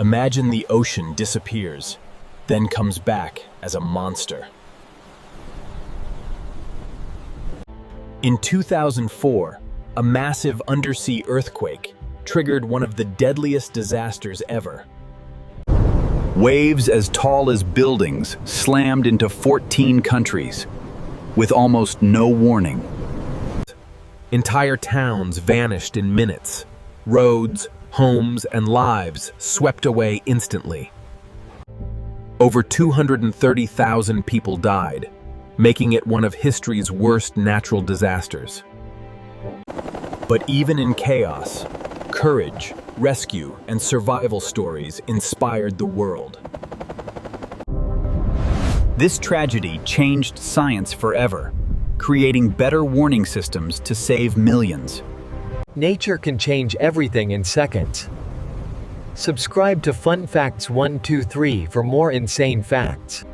Imagine the ocean disappears, then comes back as a monster. In 2004, a massive undersea earthquake triggered one of the deadliest disasters ever. Waves as tall as buildings slammed into 14 countries, with almost no warning. Entire towns vanished in minutes. Roads, homes, and lives swept away instantly. Over 230,000 people died, making it one of history's worst natural disasters. But even in chaos, courage, rescue, and survival stories inspired the world. This tragedy changed science forever, creating better warning systems to save millions. Nature can change everything in seconds. Subscribe to Fun Facts 123 for more insane facts.